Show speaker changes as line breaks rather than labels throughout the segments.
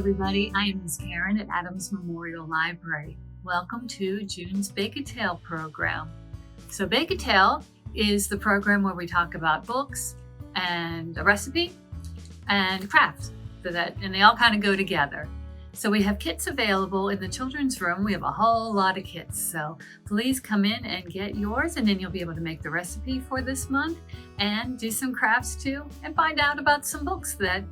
everybody. I am Ms. Karen at Adams Memorial Library. Welcome to June's Bake-A-Tale program. So Bake-A-Tale is the program where we talk about books and a recipe and crafts, and they all kind of go together. So we have kits available in the children's room. We have a whole lot of kits. So please come in and get yours, and then you'll be able to make the recipe for this month and do some crafts too, and find out about some books that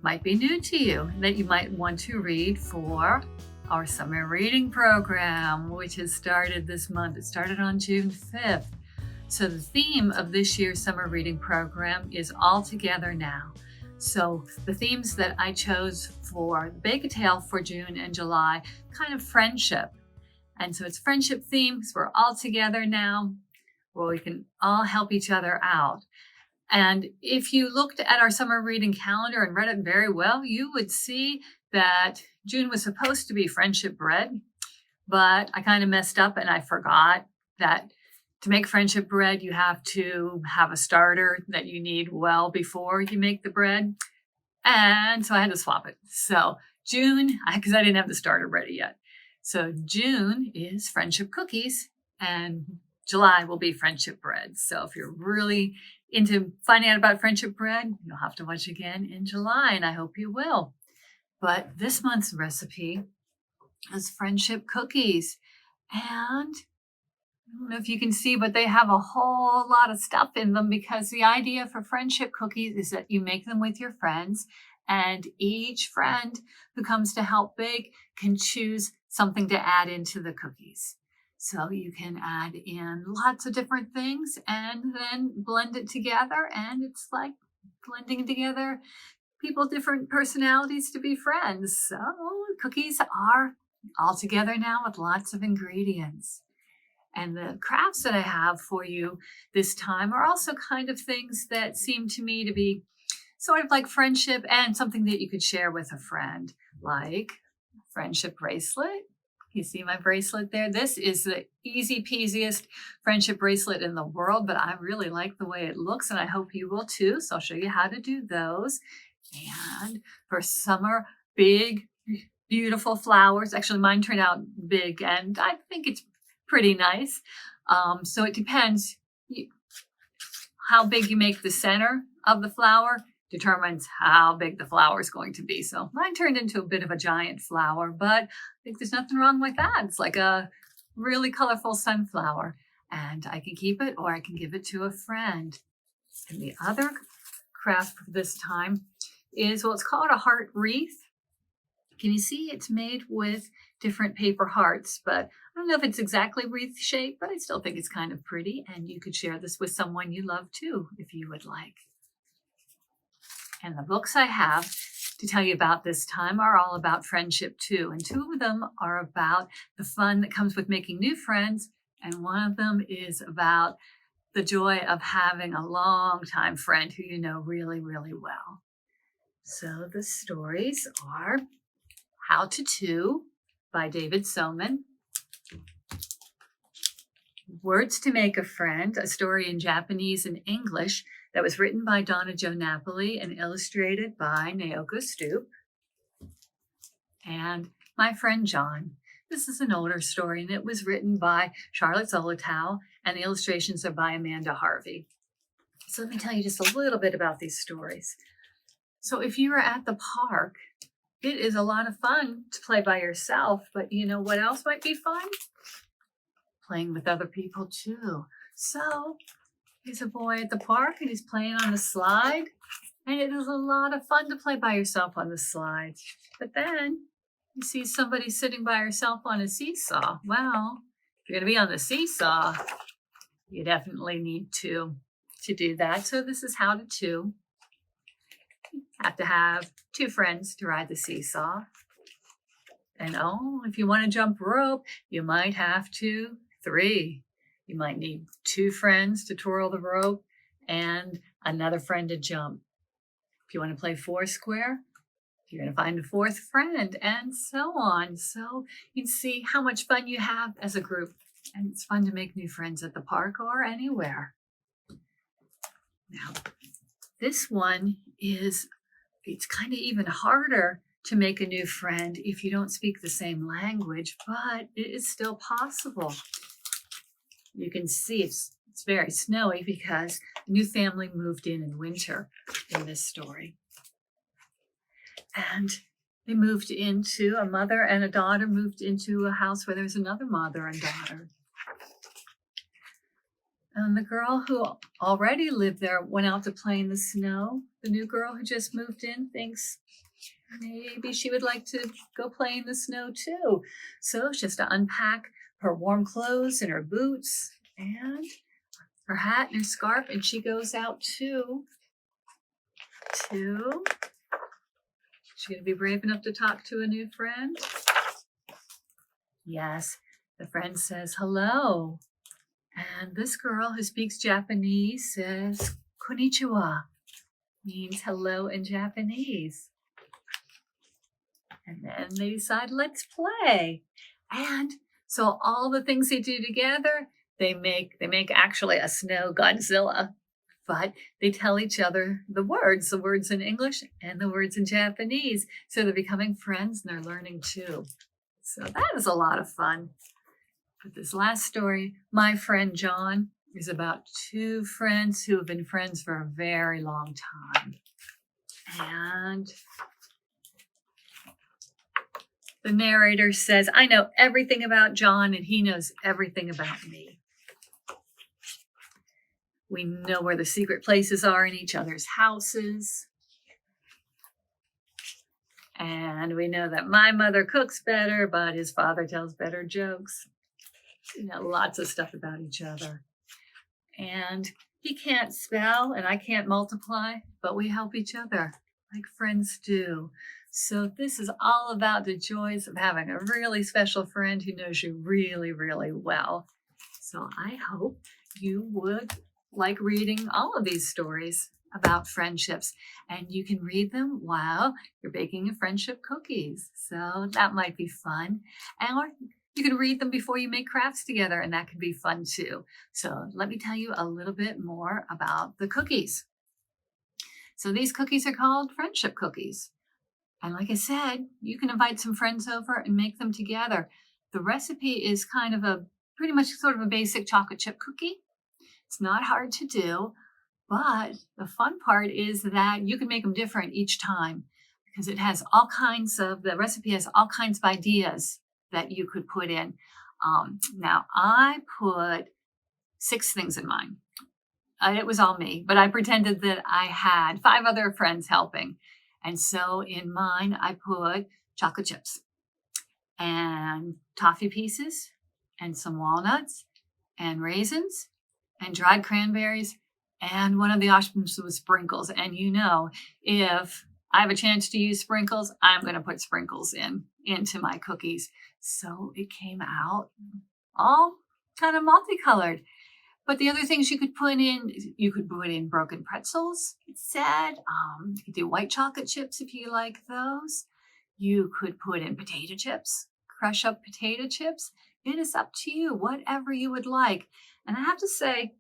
might be new to you that you might want to read for our summer reading program, which has started this month. It started on June 5th. So the theme of this year's summer reading program is All Together Now. So the themes that I chose for Bake-A-Tale for June and July, kind of friendship. And so it's friendship themes. We're all together now, where we can all help each other out. And if you looked at our summer reading calendar and read it very well, you would see that June was supposed to be friendship bread, but I kind of messed up and I forgot that to make friendship bread, you have to have a starter that you need well before you make the bread. And so I had to swap it. So June, because I didn't have the starter ready yet. So June is friendship cookies and July will be friendship bread. So if you're really into finding out about friendship bread, you'll have to watch again in July, and I hope you will. But this month's recipe is friendship cookies. And I don't know if you can see, but they have a whole lot of stuff in them, because the idea for friendship cookies is that you make them with your friends, and each friend who comes to help bake can choose something to add into the cookies. So you can add in lots of different things and then blend it together. And it's like blending together people's different personalities to be friends. So cookies are all together now with lots of ingredients. And the crafts that I have for you this time are also kind of things that seem to me to be sort of like friendship and something that you could share with a friend, like friendship bracelet. You see my bracelet there? This is the easy peasiest friendship bracelet in the world, but I really like the way it looks, and I hope you will too. So I'll show you how to do those. And for summer, big, beautiful flowers. Actually, mine turned out big, and I think it's pretty nice. So it depends. How big you make the center of the flower determines how big the flower is going to be. So mine turned into a bit of a giant flower, but I think there's nothing wrong with that. It's like a really colorful sunflower, and I can keep it or I can give it to a friend. And the other craft for this time is, well, it's called a heart wreath. Can you see it's made with different paper hearts, but I don't know if it's exactly wreath shape, but I still think it's kind of pretty. And you could share this with someone you love too, if you would like. And the books I have to tell you about this time are all about friendship too. And two of them are about the fun that comes with making new friends. And one of them is about the joy of having a longtime friend who you know really, really well. So the stories are How to Two by David Soman, Words to Make a Friend, a story in Japanese and English that was written by Donna Jo Napoli and illustrated by Naoko Stoop, and My Friend John. This is an older story, and it was written by Charlotte Zolotow, and the illustrations are by Amanda Harvey. So let me tell you just a little bit about these stories. So if you are at the park, it is a lot of fun to play by yourself, but you know what else might be fun? Playing with other people too. So there's a boy at the park and he's playing on the slide, and it is a lot of fun to play by yourself on the slide. But then you see somebody sitting by herself on a seesaw. Well, if you're going to be on the seesaw, you definitely need to do that. So this is How to Two. You have to have two friends to ride the seesaw. And if you want to jump rope, you might have to three. You might need two friends to twirl the rope and another friend to jump. If you want to play Foursquare, you're going to find a fourth friend, and so on. So you can see how much fun you have as a group. And it's fun to make new friends at the park or anywhere. Now, this one it's kind of even harder to make a new friend if you don't speak the same language, but it is still possible. You can see it's very snowy because a new family moved in winter in this story. And they moved into, a mother and a daughter moved into a house where there's another mother and daughter. And the girl who already lived there went out to play in the snow. The new girl who just moved in thinks maybe she would like to go play in the snow too. So she has to unpack her warm clothes and her boots and her hat and her scarf, and she goes out to she's going to be brave enough to talk to a new friend. Yes, the friend says hello. And this girl who speaks Japanese says konnichiwa, means hello in Japanese. And then they decide, let's play. And so all the things they do together, they make actually a snow Godzilla. But they tell each other the words in English and the words in Japanese. So they're becoming friends and they're learning too. So that is a lot of fun. But this last story, My Friend John, is about two friends who have been friends for a very long time. And the narrator says, I know everything about John and he knows everything about me. We know where the secret places are in each other's houses. And we know that my mother cooks better, but his father tells better jokes. You know, lots of stuff about each other. And he can't spell and I can't multiply, but we help each other like friends do. So this is all about the joys of having a really special friend who knows you really, really well. So I hope you would like reading all of these stories about friendships, and you can read them while you're baking your friendship cookies. So that might be fun. Or you can read them before you make crafts together, and that can be fun too. So let me tell you a little bit more about the cookies. So these cookies are called friendship cookies. And like I said, you can invite some friends over and make them together. The recipe is kind of pretty much sort of a basic chocolate chip cookie. It's not hard to do, but the fun part is that you can make them different each time because it has the recipe has all kinds of ideas that you could put in. Now I put 6 things in mine. It was all me, but I pretended that I had 5 other friends helping. And so in mine, I put chocolate chips and toffee pieces and some walnuts and raisins and dried cranberries. And one of the options was sprinkles. And you know, if I have a chance to use sprinkles, I'm going to put sprinkles into my cookies. So it came out all kind of multicolored. But the other things you could put in broken pretzels, it said. You could do white chocolate chips if you like those. You could put in potato chips, crush up potato chips. It is up to you, whatever you would like. And I have to say,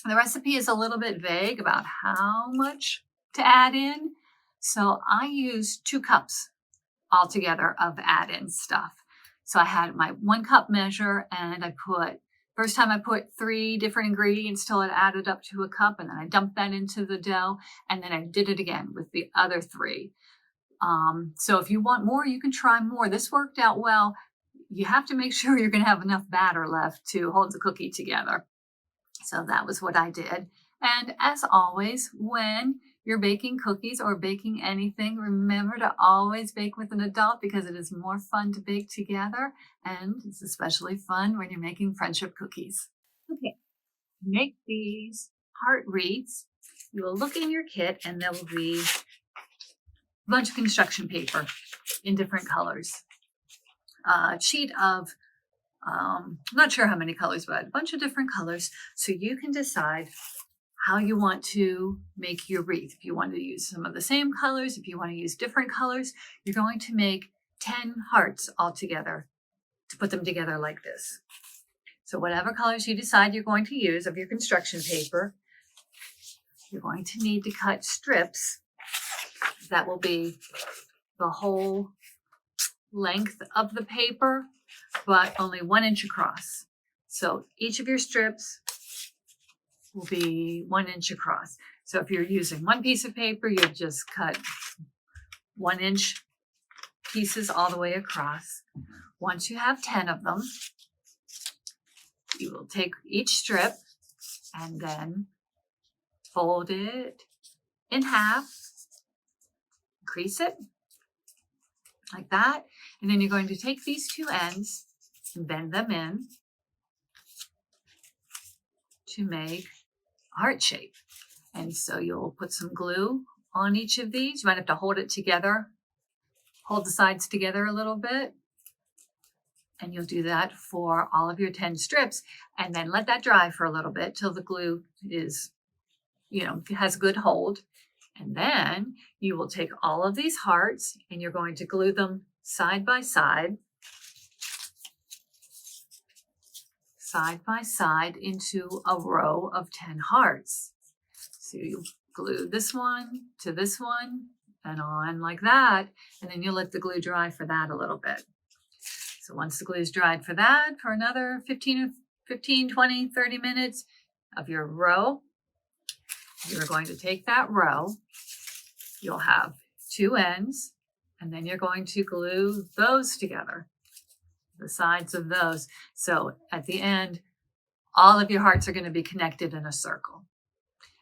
the recipe is a little bit vague about how much to add in. So I used 2 cups altogether of add-in stuff. So I had my 1 cup measure, and first time I put 3 different ingredients till it added up to a cup, and then I dumped that into the dough, and then I did it again with the other 3. So if you want more, you can try more. This worked out well. You have to make sure you're going to have enough batter left to hold the cookie together. So that was what I did. And as always, when you're baking cookies or baking anything, remember to always bake with an adult because it is more fun to bake together. And it's especially fun when you're making friendship cookies. Okay, make these heart wreaths. You will look in your kit and there will be a bunch of construction paper in different colors. A sheet of not sure how many colors, but a bunch of different colors. So you can decide how you want to make your wreath. If you want to use some of the same colors, if you want to use different colors, you're going to make 10 hearts all together to put them together like this. So whatever colors you decide you're going to use of your construction paper, you're going to need to cut strips that will be the whole length of the paper, but only 1 inch across. So each of your strips will be 1 inch across. So if you're using one piece of paper, you just cut 1 inch pieces all the way across. Once you have 10 of them, you will take each strip and then fold it in half, crease it like that. And then you're going to take these two ends and bend them in to make a heart shape. And so you'll put some glue on each of these. You might have to hold it together, hold the sides together a little bit. And you'll do that for all of your 10 strips, and then let that dry for a little bit till the glue is, has good hold. And then you will take all of these hearts and you're going to glue them side by side into a row of 10 hearts. So you glue this one to this one and on like that, and then you'll let the glue dry for that a little bit. So once the glue is dried for that, for another 15, 20, 30 minutes of your row, you're going to take that row, you'll have two ends, and then you're going to glue those together, the sides of those. So at the end, all of your hearts are going to be connected in a circle.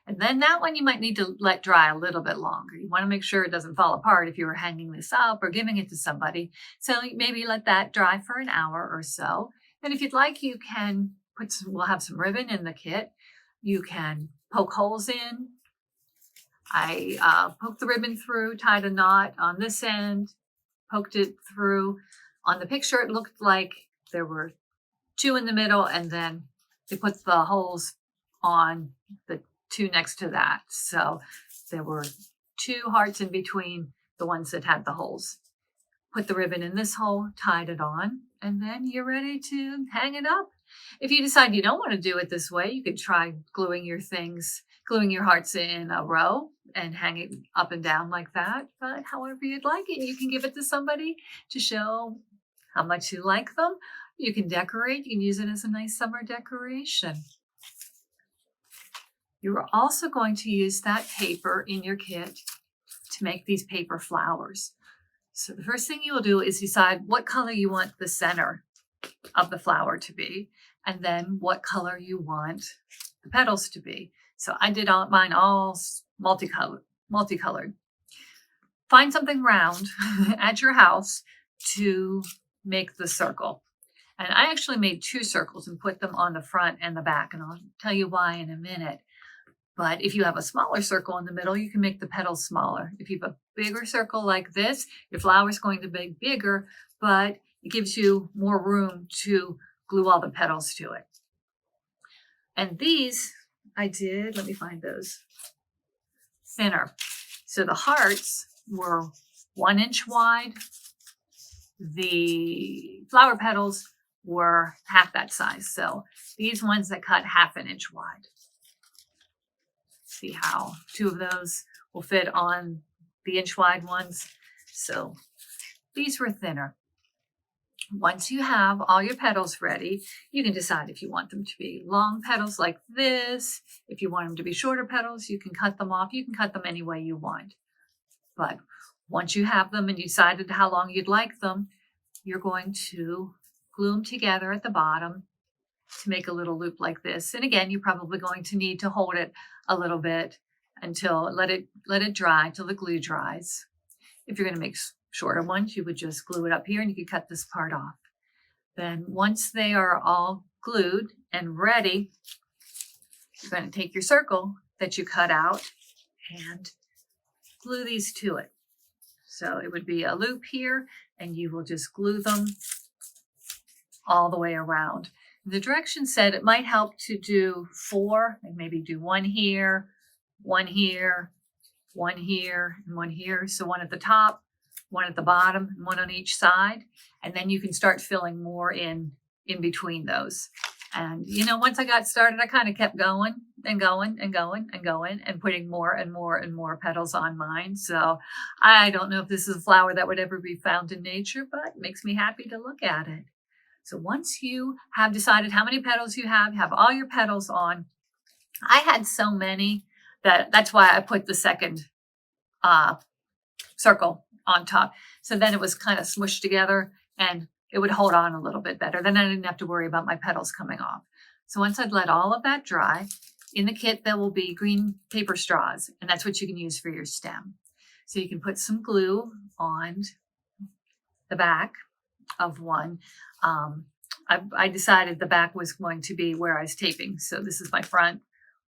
And then that one you might need to let dry a little bit longer. You want to make sure it doesn't fall apart if you were hanging this up or giving it to somebody. So maybe let that dry for an hour or so. And if you'd like, you can we'll have some ribbon in the kit. You can poke holes in. I poked the ribbon through, tied a knot on this end, poked it through. On the picture, it looked like there were two in the middle, and then they put the holes on the two next to that. So there were two hearts in between the ones that had the holes. Put the ribbon in this hole, tied it on, and then you're ready to hang it up. If you decide you don't want to do it this way, you could try gluing your hearts in a row and hang it up and down like that. But however you'd like it, you can give it to somebody to show how much you like them. You can decorate. You can use it as a nice summer decoration. You are also going to use that paper in your kit to make these paper flowers. So the first thing you will do is decide what color you want the center of the flower to be, and then what color you want the petals to be. So I did mine all multicolored. Find something round at your house to make the circle. And I actually made 2 circles and put them on the front and the back, and I'll tell you why in a minute. But if you have a smaller circle in the middle, you can make the petals smaller. If you have a bigger circle like this, your flower is going to be bigger, but it gives you more room to glue all the petals to it. And these I did, let me find those, thinner. So the hearts were 1 inch wide. The flower petals were half that size. So these ones that cut 1/2 inch wide. See how 2 of those will fit on the inch wide ones. So these were thinner. Once you have all your petals ready, you can decide if you want them to be long petals like this. If you want them to be shorter petals, you can cut them off. You can cut them any way you want. But once you have them and decided how long you'd like them, you're going to glue them together at the bottom to make a little loop like this. And again, you're probably going to need to hold it a little bit until let it dry till the glue dries. If you're going to make shorter ones, you would just glue it up here and you could cut this part off. Then once they are all glued and ready, you're going to take your circle that you cut out and glue these to it. So it would be a loop here, and you will just glue them all the way around. The directions said it might help to do 4, and maybe do 1 here, 1 here, 1 here, and 1 here. So 1 at the top, 1 at the bottom, and 1 on each side. And then you can start filling more in between those. And, once I got started, I kind of kept going and going and going and going and putting more and more and more petals on mine. So I don't know if this is a flower that would ever be found in nature, but it makes me happy to look at it. So once you have decided how many petals you have all your petals on. I had so many that's why I put the second uh, circle on top. So then it was kind of smushed together and it would hold on a little bit better. Then I didn't have to worry about my petals coming off. So once I'd let all of that dry, in the kit there will be green paper straws, and that's what you can use for your stem. So you can put some glue on the back of one. I decided the back was going to be where I was taping. So this is my front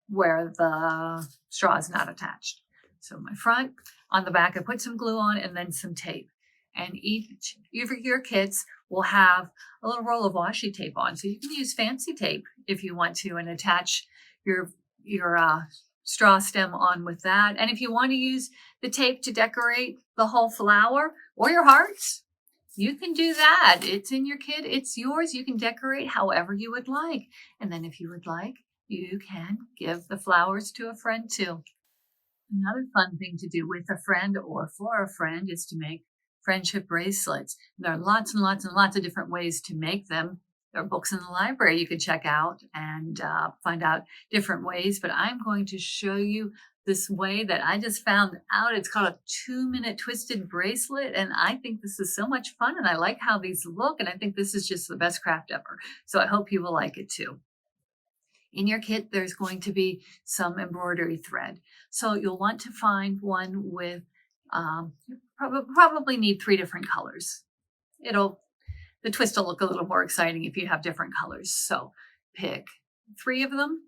where the straw is not attached. So my front, on the back, I put some glue on and then some tape. And each of your kits will have a little roll of washi tape on. So you can use fancy tape if you want to and attach your straw stem on with that. And if you want to use the tape to decorate the whole flower or your hearts, you can do that. It's in your kit. It's yours. You can decorate however you would like. And then if you would like, you can give the flowers to a friend too. Another fun thing to do with a friend or for a friend is to make friendship bracelets. There are lots and lots and lots of different ways to make them. There are books in the library you can check out and find out different ways, but I'm going to show you this way that I just found out. It's called a 2-minute twisted bracelet, and I think this is so much fun, and I like how these look, and I think this is just the best craft ever. So I hope you will like it too. In your kit, there's going to be some embroidery thread. So you'll want to find one with, probably need 3 different colors. The twist will look a little more exciting if you have different colors. So pick 3 of them,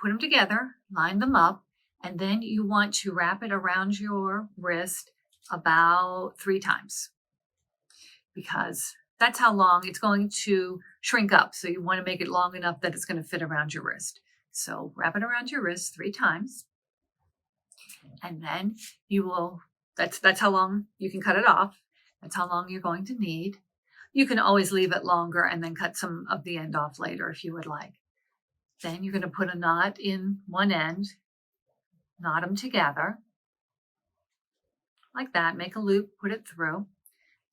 put them together, line them up, and then you want to wrap it around your wrist about 3 times, because that's how long it's going to shrink up. So you want to make it long enough that it's going to fit around your wrist. So wrap it around your wrist 3 times. And then that's how long you can cut it off. That's how long you're going to need. You can always leave it longer and then cut some of the end off later if you would like. Then you're going to put a knot in one end, knot them together like that, make a loop, put it through,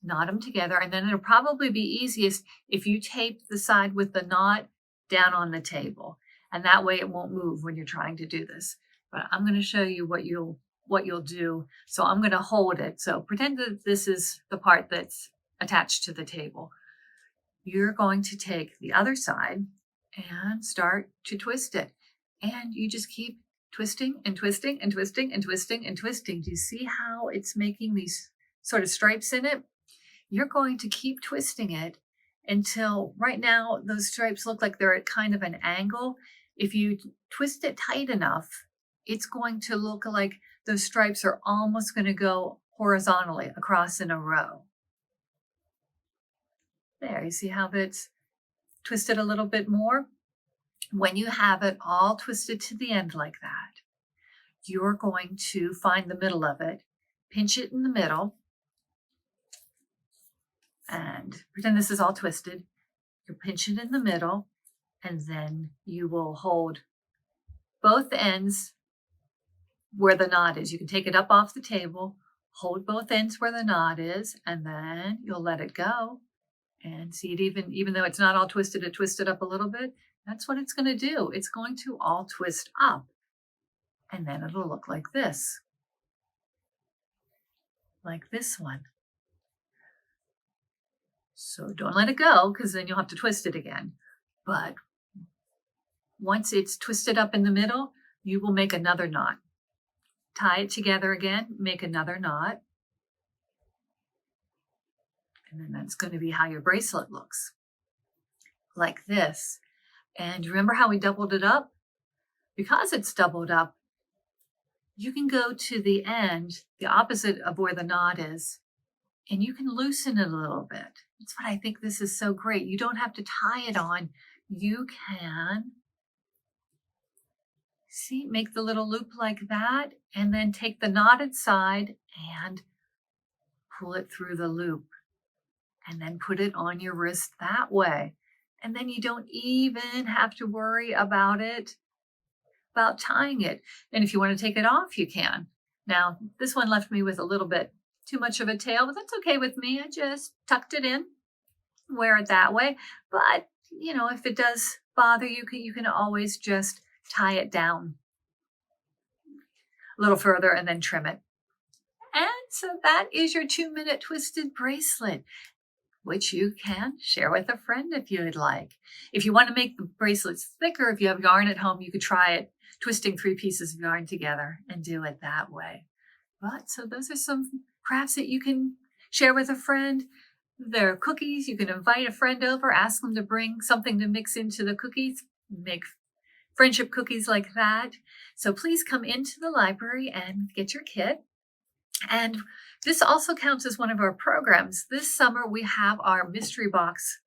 knot them together, and then it'll probably be easiest if you tape the side with the knot down on the table, and that way it won't move when you're trying to do this. But I'm going to show you what you'll do. So I'm going to hold it. So pretend that this is the part that's attached to the table. You're going to take the other side and start to twist it, and you just keep twisting and twisting and twisting and twisting and twisting. Do you see how it's making these sort of stripes in it? You're going to keep twisting it until right now those stripes look like they're at kind of an angle. If you twist it tight enough, it's going to look like those stripes are almost going to go horizontally across in a row. There, you see how that's twisted a little bit more? When you have it all twisted to the end like that, you're going to find the middle of it, pinch it in the middle, and pretend this is all twisted. You pinch it in the middle, and then you will hold both ends where the knot is. You can take it up off the table, hold both ends where the knot is, and then you'll let it go. And see it, even though it's not all twisted, it twisted up a little bit. That's what it's going to do. It's going to all twist up. And then it'll look like this. Like this one. So don't let it go, because then you'll have to twist it again. But once it's twisted up in the middle, you will make another knot. Tie it together again, make another knot. And then that's going to be how your bracelet looks. Like this. And remember how we doubled it up? Because it's doubled up, you can go to the end, the opposite of where the knot is, and you can loosen it a little bit. That's what I think this is so great. You don't have to tie it on. You can, see, make the little loop like that, and then take the knotted side and pull it through the loop, and then put it on your wrist that way. And then you don't even have to worry about tying it. And if you want to take it off, you can. Now, this one left me with a little bit too much of a tail, but that's okay with me. I just tucked it in, wear it that way. But, if it does bother you, you can always just tie it down a little further and then trim it. And so that is your 2-minute twisted bracelet, which you can share with a friend if you would like. If you want to make the bracelets thicker, if you have yarn at home, you could try it twisting 3 pieces of yarn together and do it that way. But so those are some crafts that you can share with a friend. There are cookies. You can invite a friend over, ask them to bring something to mix into the cookies, make friendship cookies like that. So please come into the library and get your kit. And this also counts as one of our programs. This summer we have our mystery box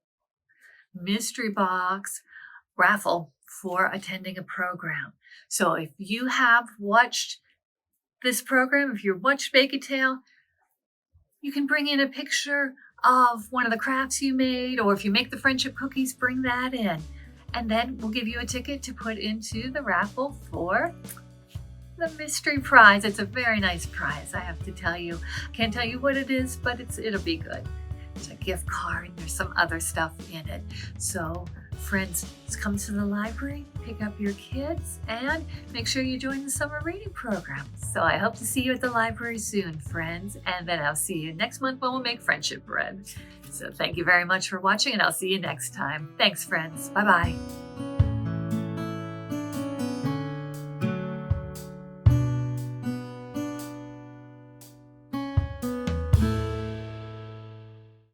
raffle for attending a program. So if you have watched this program, if you've watched Bake a Tale, you can bring in a picture of one of the crafts you made, or if you make the friendship cookies, bring that in. And then we'll give you a ticket to put into the raffle for the mystery prize. It's a very nice prize, I have to tell you. Can't tell you what it is, but it'll be good. It's a gift card. There's some other stuff in it. So friends, come to the library, pick up your kids, and make sure you join the summer reading program. So I hope to see you at the library soon, friends. And then I'll see you next month when we'll make friendship bread. So thank you very much for watching, and I'll see you next time. Thanks, friends. Bye-bye.